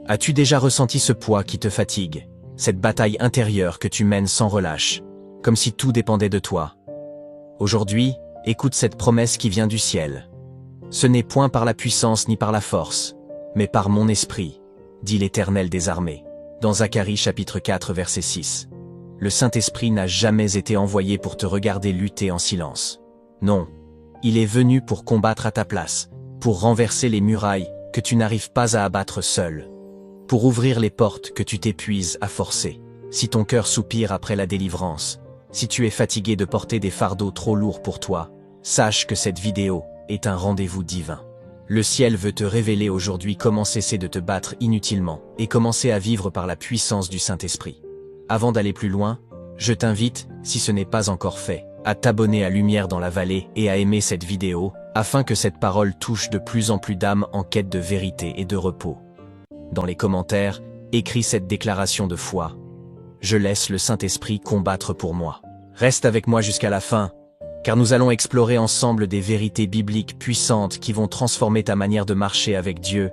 As-tu déjà ressenti ce poids qui te fatigue, cette bataille intérieure que tu mènes sans relâche, comme si tout dépendait de toi? Aujourd'hui, écoute cette promesse qui vient du ciel. Ce n'est point par la puissance ni par la force, mais par mon esprit, dit l'Éternel des armées. Dans Zacharie chapitre 4 verset 6. Le Saint-Esprit n'a jamais été envoyé pour te regarder lutter en silence. Non, il est venu pour combattre à ta place, pour renverser les murailles que tu n'arrives pas à abattre seul, pour ouvrir les portes que tu t'épuises à forcer. Si ton cœur soupire après la délivrance, si tu es fatigué de porter des fardeaux trop lourds pour toi, sache que cette vidéo est un rendez-vous divin. Le ciel veut te révéler aujourd'hui comment cesser de te battre inutilement et commencer à vivre par la puissance du Saint-Esprit. Avant d'aller plus loin, je t'invite, si ce n'est pas encore fait, à t'abonner à Lumière dans la Vallée et à aimer cette vidéo, afin que cette parole touche de plus en plus d'âmes en quête de vérité et de repos. Dans les commentaires, écris cette déclaration de foi. Je laisse le Saint-Esprit combattre pour moi. Reste avec moi jusqu'à la fin, car nous allons explorer ensemble des vérités bibliques puissantes qui vont transformer ta manière de marcher avec Dieu,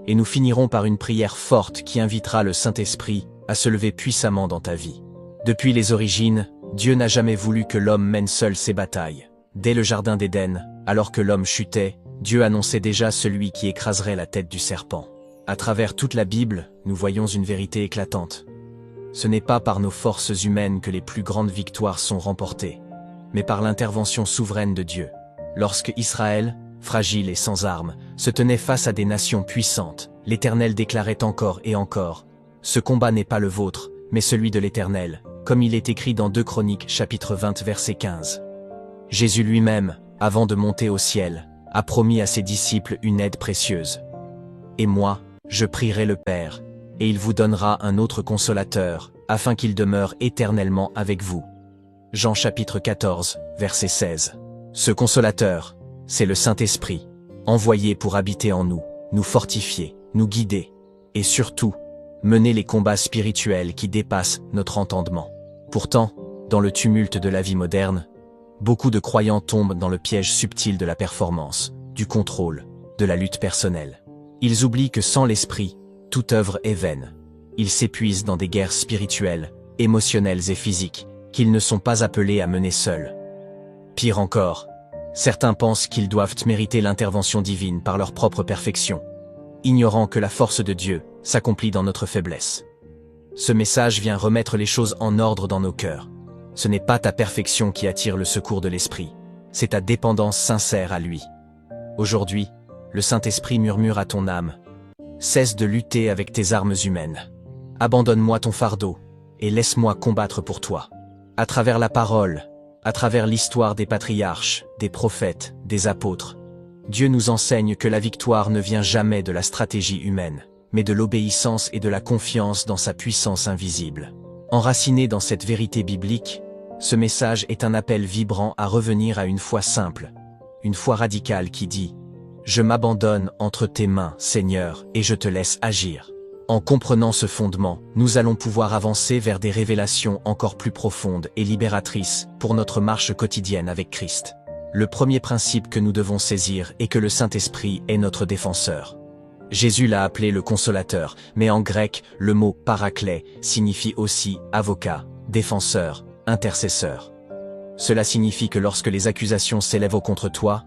et nous finirons par une prière forte qui invitera le Saint-Esprit à se lever puissamment dans ta vie. Depuis les origines, Dieu n'a jamais voulu que l'homme mène seul ses batailles. Dès le jardin d'Éden, alors que l'homme chutait, Dieu annonçait déjà celui qui écraserait la tête du serpent. À travers toute la Bible, nous voyons une vérité éclatante. Ce n'est pas par nos forces humaines que les plus grandes victoires sont remportées, mais par l'intervention souveraine de Dieu. Lorsque Israël, fragile et sans armes, se tenait face à des nations puissantes, l'Éternel déclarait encore et encore: « Ce combat n'est pas le vôtre, mais celui de l'Éternel », comme il est écrit dans 2 Chroniques chapitre 20 verset 15. Jésus lui-même, avant de monter au ciel, a promis à ses disciples une aide précieuse. « Et moi, je prierai le Père, et il vous donnera un autre consolateur, afin qu'il demeure éternellement avec vous. » Jean chapitre 14, verset 16. Ce consolateur, c'est le Saint-Esprit, envoyé pour habiter en nous, nous fortifier, nous guider, et surtout, mener les combats spirituels qui dépassent notre entendement. Pourtant, dans le tumulte de la vie moderne, beaucoup de croyants tombent dans le piège subtil de la performance, du contrôle, de la lutte personnelle. Ils oublient que sans l'Esprit, toute œuvre est vaine. Ils s'épuisent dans des guerres spirituelles, émotionnelles et physiques, qu'ils ne sont pas appelés à mener seuls. Pire encore, certains pensent qu'ils doivent mériter l'intervention divine par leur propre perfection, ignorant que la force de Dieu s'accomplit dans notre faiblesse. Ce message vient remettre les choses en ordre dans nos cœurs. Ce n'est pas ta perfection qui attire le secours de l'Esprit, c'est ta dépendance sincère à lui. Aujourd'hui, le Saint-Esprit murmure à ton âme: « Cesse de lutter avec tes armes humaines. Abandonne-moi ton fardeau, et laisse-moi combattre pour toi. » À travers la parole, à travers l'histoire des patriarches, des prophètes, des apôtres, Dieu nous enseigne que la victoire ne vient jamais de la stratégie humaine, mais de l'obéissance et de la confiance dans sa puissance invisible. Enraciné dans cette vérité biblique, ce message est un appel vibrant à revenir à une foi simple, une foi radicale qui dit: « Je m'abandonne entre tes mains, Seigneur, et je te laisse agir. » En comprenant ce fondement, nous allons pouvoir avancer vers des révélations encore plus profondes et libératrices pour notre marche quotidienne avec Christ. Le premier principe que nous devons saisir est que le Saint-Esprit est notre défenseur. Jésus l'a appelé le consolateur, mais en grec, le mot paraclet signifie aussi avocat, défenseur, intercesseur. Cela signifie que lorsque les accusations s'élèvent contre toi,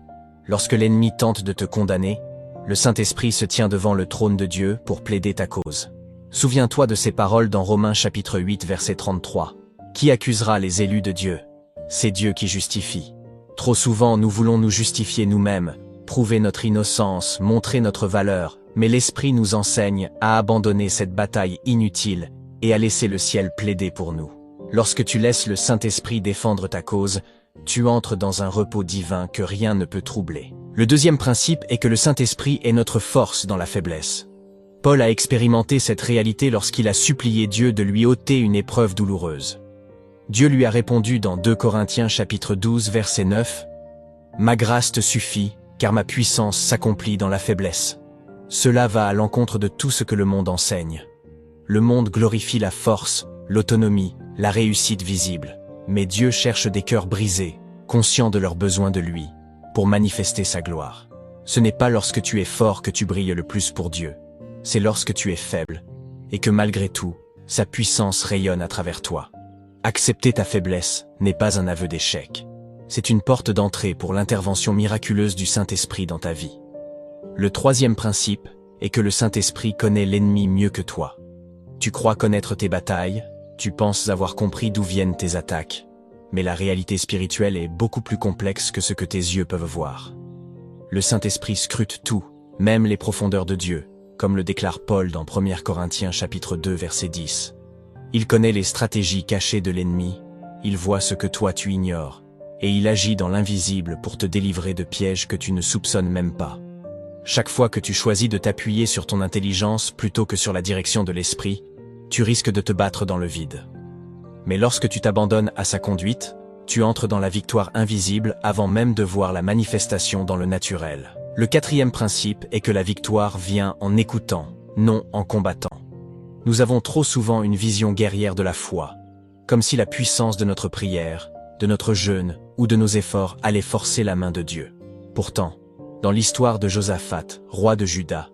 lorsque l'ennemi tente de te condamner, le Saint-Esprit se tient devant le trône de Dieu pour plaider ta cause. Souviens-toi de ces paroles dans Romains chapitre 8 verset 33. Qui accusera les élus de Dieu? C'est Dieu qui justifie. Trop souvent nous voulons nous justifier nous-mêmes, prouver notre innocence, montrer notre valeur, mais l'Esprit nous enseigne à abandonner cette bataille inutile et à laisser le ciel plaider pour nous. Lorsque tu laisses le Saint-Esprit défendre ta cause, tu entres dans un repos divin que rien ne peut troubler. Le deuxième principe est que le Saint-Esprit est notre force dans la faiblesse. Paul a expérimenté cette réalité lorsqu'il a supplié Dieu de lui ôter une épreuve douloureuse. Dieu lui a répondu dans 2 Corinthiens chapitre 12 verset 9 « Ma grâce te suffit, car ma puissance s'accomplit dans la faiblesse. » Cela va à l'encontre de tout ce que le monde enseigne. Le monde glorifie la force, l'autonomie, la réussite visible. Mais Dieu cherche des cœurs brisés, conscients de leurs besoins de lui, pour manifester sa gloire. Ce n'est pas lorsque tu es fort que tu brilles le plus pour Dieu. c'est lorsque tu es faible, et que malgré tout, sa puissance rayonne à travers toi. Accepter ta faiblesse n'est pas un aveu d'échec. C'est une porte d'entrée pour l'intervention miraculeuse du Saint-Esprit dans ta vie. Le troisième principe est que le Saint-Esprit connaît l'ennemi mieux que toi. Tu crois connaître tes batailles, tu penses avoir compris d'où viennent tes attaques, mais la réalité spirituelle est beaucoup plus complexe que ce que tes yeux peuvent voir. Le Saint-Esprit scrute tout, même les profondeurs de Dieu, comme le déclare Paul dans 1 Corinthiens chapitre 2 verset 10. Il connaît les stratégies cachées de l'ennemi, il voit ce que toi tu ignores, et il agit dans l'invisible pour te délivrer de pièges que tu ne soupçonnes même pas. Chaque fois que tu choisis de t'appuyer sur ton intelligence plutôt que sur la direction de l'esprit, tu risques de te battre dans le vide. Mais lorsque tu t'abandonnes à sa conduite, tu entres dans la victoire invisible avant même de voir la manifestation dans le naturel. Le quatrième principe est que la victoire vient en écoutant, non en combattant. Nous avons trop souvent une vision guerrière de la foi, comme si la puissance de notre prière, de notre jeûne ou de nos efforts allait forcer la main de Dieu. Pourtant, dans l'histoire de Josaphat, roi de Juda,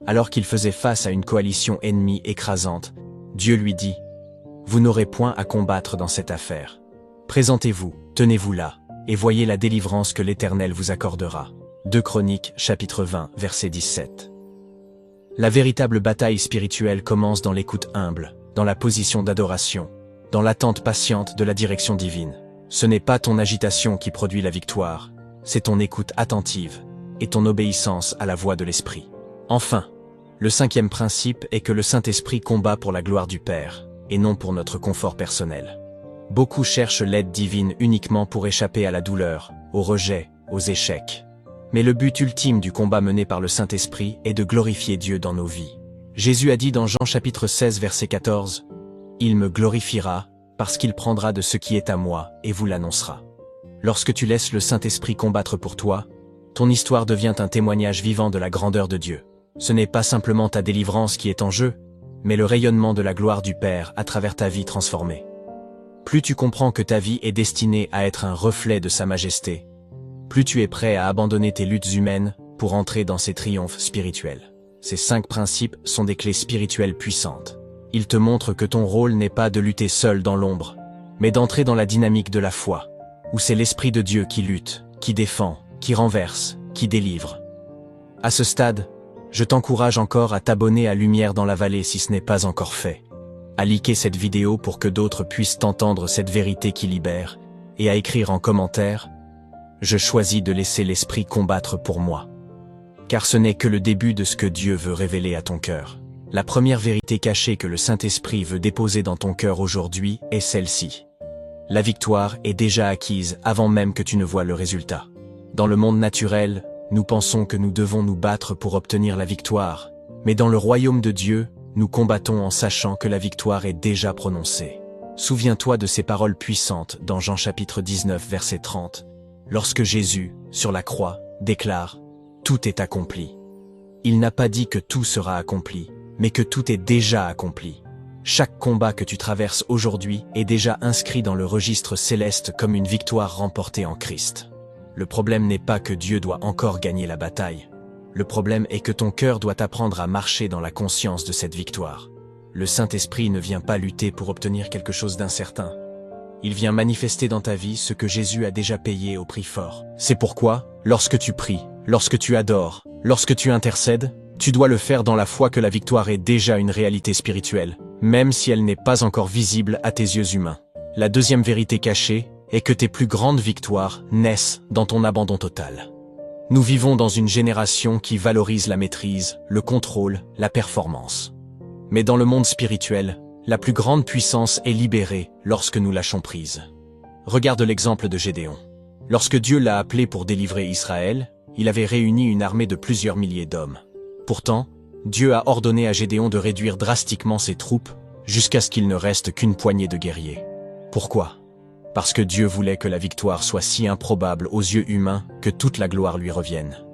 alors qu'il faisait face à une coalition ennemie écrasante, Dieu lui dit « Vous n'aurez point à combattre dans cette affaire. Présentez-vous, tenez-vous là, et voyez la délivrance que l'Éternel vous accordera. » 2 Chroniques, chapitre 20, verset 17. La véritable bataille spirituelle commence dans l'écoute humble, dans la position d'adoration, dans l'attente patiente de la direction divine. Ce n'est pas ton agitation qui produit la victoire, c'est ton écoute attentive et ton obéissance à la voix de l'Esprit. Enfin, le cinquième principe est que le Saint-Esprit combat pour la gloire du Père, et non pour notre confort personnel. Beaucoup cherchent l'aide divine uniquement pour échapper à la douleur, au rejet, aux échecs. Mais le but ultime du combat mené par le Saint-Esprit est de glorifier Dieu dans nos vies. Jésus a dit dans Jean chapitre 16 verset 14 « Il me glorifiera, parce qu'il prendra de ce qui est à moi et vous l'annoncera. » Lorsque tu laisses le Saint-Esprit combattre pour toi, ton histoire devient un témoignage vivant de la grandeur de Dieu. Ce n'est pas simplement ta délivrance qui est en jeu, mais le rayonnement de la gloire du Père à travers ta vie transformée. Plus tu comprends que ta vie est destinée à être un reflet de sa majesté, plus tu es prêt à abandonner tes luttes humaines pour entrer dans ses triomphes spirituels. Ces 5 principes sont des clés spirituelles puissantes. Ils te montrent que ton rôle n'est pas de lutter seul dans l'ombre, mais d'entrer dans la dynamique de la foi, où c'est l'Esprit de Dieu qui lutte, qui défend, qui renverse, qui délivre. À ce stade, je t'encourage encore à t'abonner à Lumière dans la Vallée si ce n'est pas encore fait, à liker cette vidéo pour que d'autres puissent entendre cette vérité qui libère, et à écrire en commentaire « Je choisis de laisser l'Esprit combattre pour moi ». Car ce n'est que le début de ce que Dieu veut révéler à ton cœur. La première vérité cachée que le Saint-Esprit veut déposer dans ton cœur aujourd'hui est celle-ci. La victoire est déjà acquise avant même que tu ne vois le résultat. Dans le monde naturel, nous pensons que nous devons nous battre pour obtenir la victoire, mais dans le royaume de Dieu, nous combattons en sachant que la victoire est déjà prononcée. Souviens-toi de ces paroles puissantes dans Jean chapitre 19 verset 30, lorsque Jésus, sur la croix, déclare « Tout est accompli ». Il n'a pas dit que tout sera accompli, mais que tout est déjà accompli. Chaque combat que tu traverses aujourd'hui est déjà inscrit dans le registre céleste comme une victoire remportée en Christ. Le problème n'est pas que Dieu doit encore gagner la bataille. Le problème est que ton cœur doit apprendre à marcher dans la conscience de cette victoire. Le Saint-Esprit ne vient pas lutter pour obtenir quelque chose d'incertain. Il vient manifester dans ta vie ce que Jésus a déjà payé au prix fort. C'est pourquoi, lorsque tu pries, lorsque tu adores, lorsque tu intercèdes, tu dois le faire dans la foi que la victoire est déjà une réalité spirituelle, même si elle n'est pas encore visible à tes yeux humains. La deuxième vérité cachée est que tes plus grandes victoires naissent dans ton abandon total. Nous vivons dans une génération qui valorise la maîtrise, le contrôle, la performance. Mais dans le monde spirituel, la plus grande puissance est libérée lorsque nous lâchons prise. Regarde l'exemple de Gédéon. Lorsque Dieu l'a appelé pour délivrer Israël, il avait réuni une armée de plusieurs milliers d'hommes. Pourtant, Dieu a ordonné à Gédéon de réduire drastiquement ses troupes jusqu'à ce qu'il ne reste qu'une poignée de guerriers. Pourquoi ? Parce que Dieu voulait que la victoire soit si improbable aux yeux humains que toute la gloire lui revienne.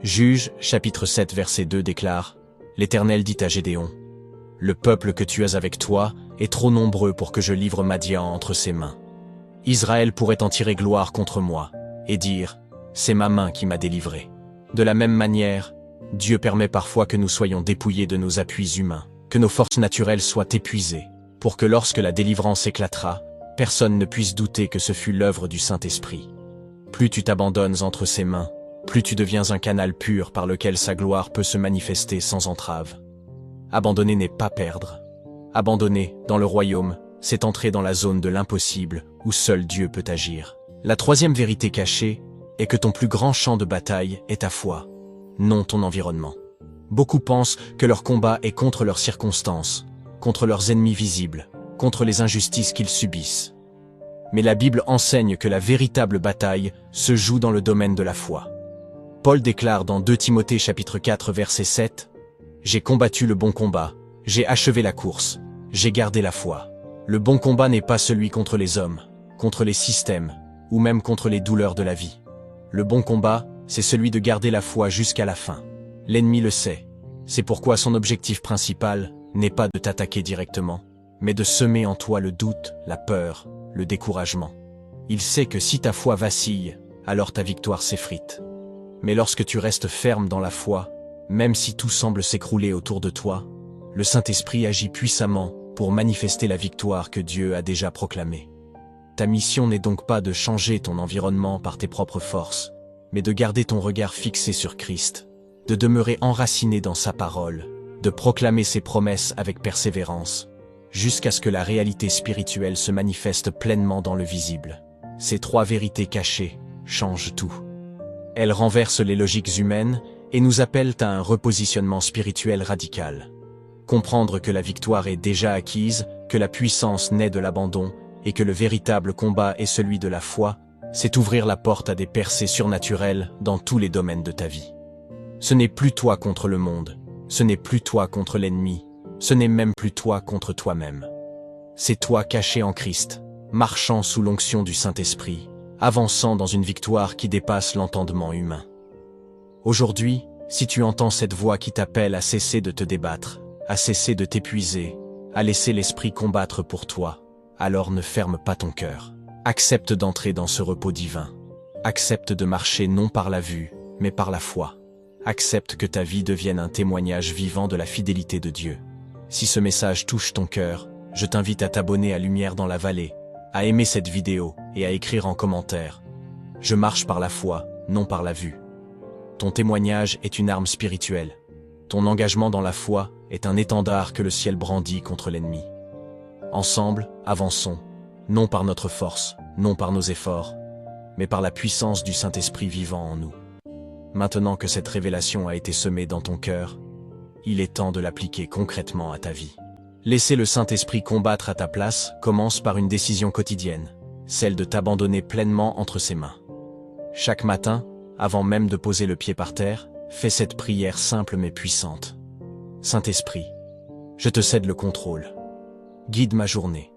Juges, chapitre 7, verset 2 déclare « L'Éternel dit à Gédéon, « Le peuple que tu as avec toi est trop nombreux pour que je livre Madian entre ses mains. Israël pourrait en tirer gloire contre moi et dire « C'est ma main qui m'a délivré ». De la même manière, Dieu permet parfois que nous soyons dépouillés de nos appuis humains, que nos forces naturelles soient épuisées, pour que lorsque la délivrance éclatera, personne ne puisse douter que ce fut l'œuvre du Saint-Esprit. Plus tu t'abandonnes entre ses mains, plus tu deviens un canal pur par lequel sa gloire peut se manifester sans entrave. Abandonner n'est pas perdre. Abandonner, dans le royaume, c'est entrer dans la zone de l'impossible, où seul Dieu peut agir. La troisième vérité cachée est que ton plus grand champ de bataille est ta foi, non ton environnement. Beaucoup pensent que leur combat est contre leurs circonstances, contre leurs ennemis visibles, contre les injustices qu'ils subissent. Mais la Bible enseigne que la véritable bataille se joue dans le domaine de la foi. Paul déclare dans 2 Timothée chapitre 4 verset 7 « J'ai combattu le bon combat, j'ai achevé la course, j'ai gardé la foi. » Le bon combat n'est pas celui contre les hommes, contre les systèmes, ou même contre les douleurs de la vie. Le bon combat, c'est celui de garder la foi jusqu'à la fin. L'ennemi le sait. C'est pourquoi son objectif principal n'est pas de t'attaquer directement, mais de semer en toi le doute, la peur, le découragement. Il sait que si ta foi vacille, alors ta victoire s'effrite. Mais lorsque tu restes ferme dans la foi, même si tout semble s'écrouler autour de toi, le Saint-Esprit agit puissamment pour manifester la victoire que Dieu a déjà proclamée. Ta mission n'est donc pas de changer ton environnement par tes propres forces, mais de garder ton regard fixé sur Christ, de demeurer enraciné dans sa parole, de proclamer ses promesses avec persévérance, jusqu'à ce que la réalité spirituelle se manifeste pleinement dans le visible. Ces 3 vérités cachées changent tout. Elles renversent les logiques humaines et nous appellent à un repositionnement spirituel radical. Comprendre que la victoire est déjà acquise, que la puissance naît de l'abandon et que le véritable combat est celui de la foi, c'est ouvrir la porte à des percées surnaturelles dans tous les domaines de ta vie. Ce n'est plus toi contre le monde, ce n'est plus toi contre l'ennemi, ce n'est même plus toi contre toi-même. C'est toi caché en Christ, marchant sous l'onction du Saint-Esprit, avançant dans une victoire qui dépasse l'entendement humain. Aujourd'hui, si tu entends cette voix qui t'appelle à cesser de te débattre, à cesser de t'épuiser, à laisser l'Esprit combattre pour toi, alors ne ferme pas ton cœur. Accepte d'entrer dans ce repos divin. Accepte de marcher non par la vue, mais par la foi. Accepte que ta vie devienne un témoignage vivant de la fidélité de Dieu. Si ce message touche ton cœur, je t'invite à t'abonner à Lumière dans la Vallée, à aimer cette vidéo et à écrire en commentaire « Je marche par la foi, non par la vue ». Ton témoignage est une arme spirituelle. Ton engagement dans la foi est un étendard que le ciel brandit contre l'ennemi. Ensemble, avançons, non par notre force, non par nos efforts, mais par la puissance du Saint-Esprit vivant en nous. Maintenant que cette révélation a été semée dans ton cœur, il est temps de l'appliquer concrètement à ta vie. Laisser le Saint-Esprit combattre à ta place commence par une décision quotidienne, celle de t'abandonner pleinement entre ses mains. Chaque matin, avant même de poser le pied par terre, fais cette prière simple mais puissante. Saint-Esprit, je te cède le contrôle. Guide ma journée.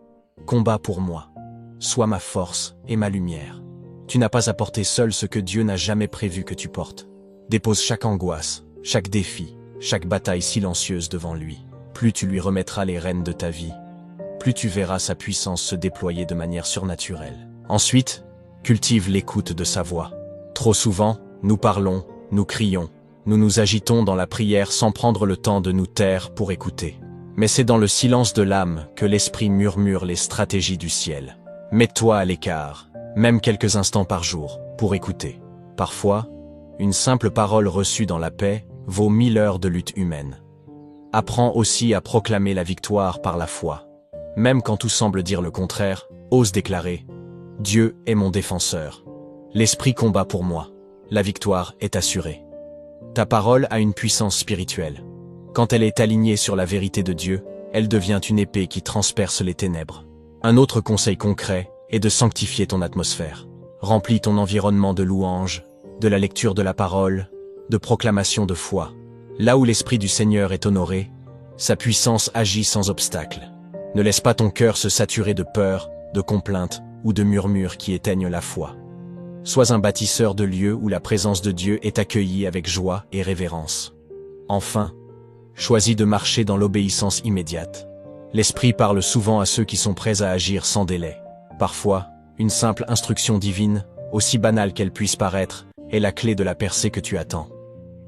Combat pour moi. Sois ma force et ma lumière. Tu n'as pas à porter seul ce que Dieu n'a jamais prévu que tu portes. Dépose chaque angoisse, chaque défi, chaque bataille silencieuse devant lui. Plus tu lui remettras les rênes de ta vie, plus tu verras sa puissance se déployer de manière surnaturelle. Ensuite, cultive l'écoute de sa voix. Trop souvent, nous parlons, nous crions, nous nous agitons dans la prière sans prendre le temps de nous taire pour écouter. Mais c'est dans le silence de l'âme que l'esprit murmure les stratégies du ciel. Mets-toi à l'écart, même quelques instants par jour, pour écouter. Parfois, une simple parole reçue dans la paix vaut 1000 heures de lutte humaine. Apprends aussi à proclamer la victoire par la foi. Même quand tout semble dire le contraire, ose déclarer « Dieu est mon défenseur. L'Esprit combat pour moi. La victoire est assurée. » Ta parole a une puissance spirituelle. Quand elle est alignée sur la vérité de Dieu, elle devient une épée qui transperce les ténèbres. Un autre conseil concret est de sanctifier ton atmosphère. Remplis ton environnement de louanges, de la lecture de la parole, de proclamation de foi. Là où l'Esprit du Seigneur est honoré, sa puissance agit sans obstacle. Ne laisse pas ton cœur se saturer de peur, de complaintes ou de murmures qui éteignent la foi. Sois un bâtisseur de lieux où la présence de Dieu est accueillie avec joie et révérence. Enfin, choisis de marcher dans l'obéissance immédiate. L'Esprit parle souvent à ceux qui sont prêts à agir sans délai. Parfois, une simple instruction divine, aussi banale qu'elle puisse paraître, est la clé de la percée que tu attends.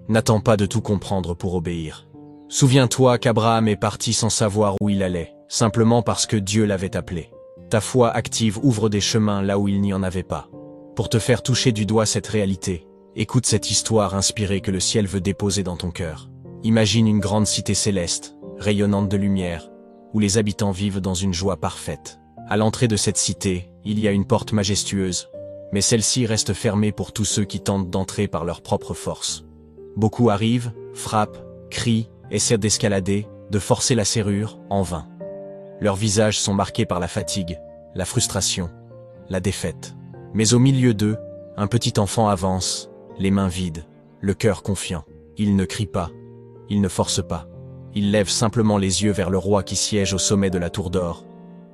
N'attends pas de tout comprendre pour obéir. Souviens-toi qu'Abraham est parti sans savoir où il allait, simplement parce que Dieu l'avait appelé. Ta foi active ouvre des chemins là où il n'y en avait pas. Pour te faire toucher du doigt cette réalité, écoute cette histoire inspirée que le ciel veut déposer dans ton cœur. Imagine une grande cité céleste, rayonnante de lumière, où les habitants vivent dans une joie parfaite. À l'entrée de cette cité, il y a une porte majestueuse, mais celle-ci reste fermée pour tous ceux qui tentent d'entrer par leur propre force. Beaucoup arrivent, frappent, crient, essaient d'escalader, de forcer la serrure, en vain. Leurs visages sont marqués par la fatigue, la frustration, la défaite. Mais au milieu d'eux, un petit enfant avance, les mains vides, le cœur confiant. Il ne crie pas, il ne force pas. Il lève simplement les yeux vers le roi qui siège au sommet de la tour d'or,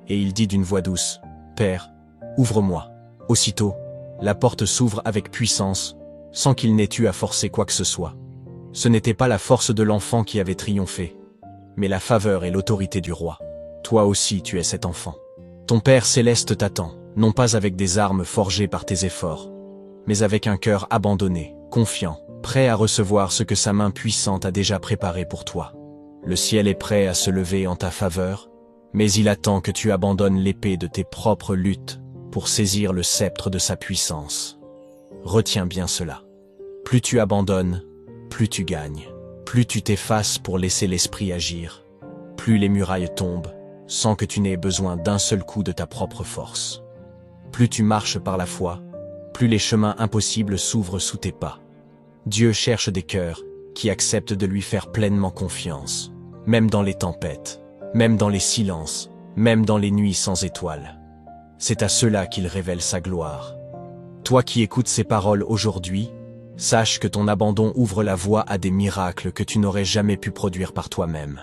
et il dit d'une voix douce, « Père, ouvre-moi. » Aussitôt, la porte s'ouvre avec puissance, sans qu'il n'ait eu à forcer quoi que ce soit. Ce n'était pas la force de l'enfant qui avait triomphé, mais la faveur et l'autorité du roi. Toi aussi tu es cet enfant. Ton Père céleste t'attend, non pas avec des armes forgées par tes efforts, mais avec un cœur abandonné, confiant, prêt à recevoir ce que sa main puissante a déjà préparé pour toi. Le ciel est prêt à se lever en ta faveur, mais il attend que tu abandonnes l'épée de tes propres luttes pour saisir le sceptre de sa puissance. Retiens bien cela. Plus tu abandonnes, plus tu gagnes. Plus tu t'effaces pour laisser l'esprit agir, plus les murailles tombent, sans que tu n'aies besoin d'un seul coup de ta propre force. Plus tu marches par la foi, plus les chemins impossibles s'ouvrent sous tes pas. Dieu cherche des cœurs qui acceptent de lui faire pleinement confiance, même dans les tempêtes, même dans les silences, même dans les nuits sans étoiles. C'est à ceux-là qu'il révèle sa gloire. Toi qui écoutes ces paroles aujourd'hui, sache que ton abandon ouvre la voie à des miracles que tu n'aurais jamais pu produire par toi-même.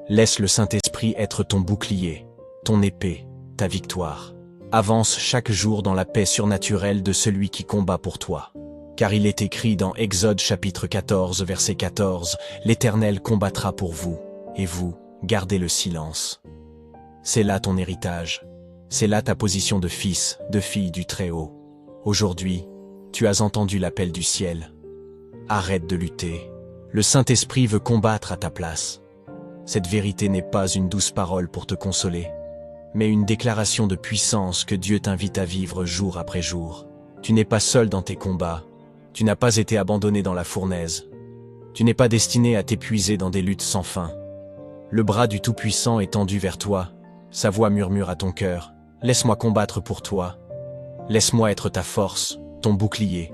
Laisse le Saint-Esprit être ton bouclier, ton épée, ta victoire. Avance chaque jour dans la paix surnaturelle de celui qui combat pour toi. Car il est écrit dans Exode chapitre 14 verset 14, « L'Éternel combattra pour vous, et vous, gardez le silence. » C'est là ton héritage. C'est là ta position de fils, de fille du Très-Haut. Aujourd'hui, tu as entendu l'appel du ciel. Arrête de lutter. Le Saint-Esprit veut combattre à ta place. Cette vérité n'est pas une douce parole pour te consoler, mais une déclaration de puissance que Dieu t'invite à vivre jour après jour. Tu n'es pas seul dans tes combats. Tu n'as pas été abandonné dans la fournaise. Tu n'es pas destiné à t'épuiser dans des luttes sans fin. Le bras du Tout-Puissant est tendu vers toi. Sa voix murmure à ton cœur. Laisse-moi combattre pour toi. Laisse-moi être ta force, ton bouclier,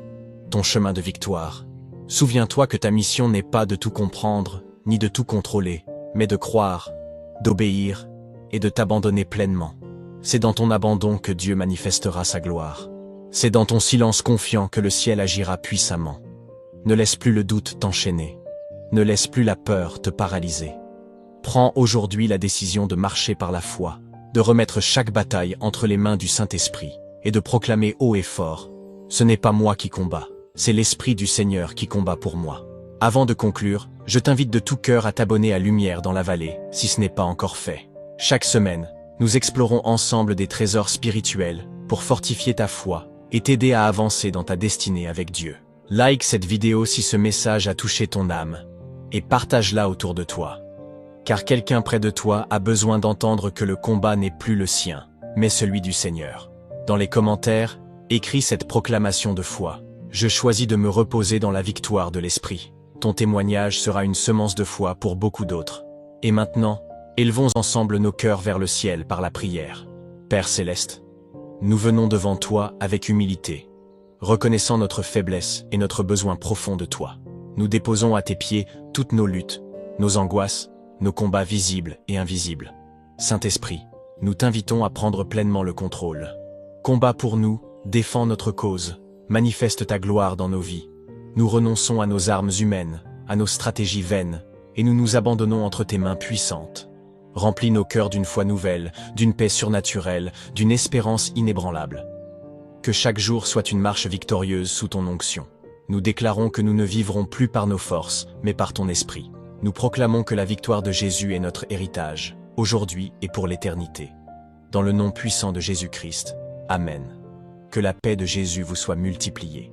ton chemin de victoire. Souviens-toi que ta mission n'est pas de tout comprendre, ni de tout contrôler, mais de croire, d'obéir et de t'abandonner pleinement. C'est dans ton abandon que Dieu manifestera sa gloire. C'est dans ton silence confiant que le ciel agira puissamment. Ne laisse plus le doute t'enchaîner. Ne laisse plus la peur te paralyser. Prends aujourd'hui la décision de marcher par la foi, de remettre chaque bataille entre les mains du Saint-Esprit et de proclamer haut et fort: ce n'est pas moi qui combats, c'est l'Esprit du Seigneur qui combat pour moi. Avant de conclure, je t'invite de tout cœur à t'abonner à Lumière dans la Vallée, si ce n'est pas encore fait. Chaque semaine, nous explorons ensemble des trésors spirituels pour fortifier ta foi et t'aider à avancer dans ta destinée avec Dieu. Like cette vidéo si ce message a touché ton âme et partage-la autour de toi. Car quelqu'un près de toi a besoin d'entendre que le combat n'est plus le sien, mais celui du Seigneur. Dans les commentaires, écris cette proclamation de foi. Je choisis de me reposer dans la victoire de l'Esprit. Ton témoignage sera une semence de foi pour beaucoup d'autres. Et maintenant, élevons ensemble nos cœurs vers le ciel par la prière. Père Céleste, nous venons devant toi avec humilité, reconnaissant notre faiblesse et notre besoin profond de toi. Nous déposons à tes pieds toutes nos luttes, nos angoisses, nos combats visibles et invisibles. Saint-Esprit, nous t'invitons à prendre pleinement le contrôle. Combat pour nous, défends notre cause, manifeste ta gloire dans nos vies. Nous renonçons à nos armes humaines, à nos stratégies vaines, et nous nous abandonnons entre tes mains puissantes. Remplis nos cœurs d'une foi nouvelle, d'une paix surnaturelle, d'une espérance inébranlable. Que chaque jour soit une marche victorieuse sous ton onction. Nous déclarons que nous ne vivrons plus par nos forces, mais par ton esprit. Nous proclamons que la victoire de Jésus est notre héritage, aujourd'hui et pour l'éternité. Dans le nom puissant de Jésus-Christ. Amen. Que la paix de Jésus vous soit multipliée.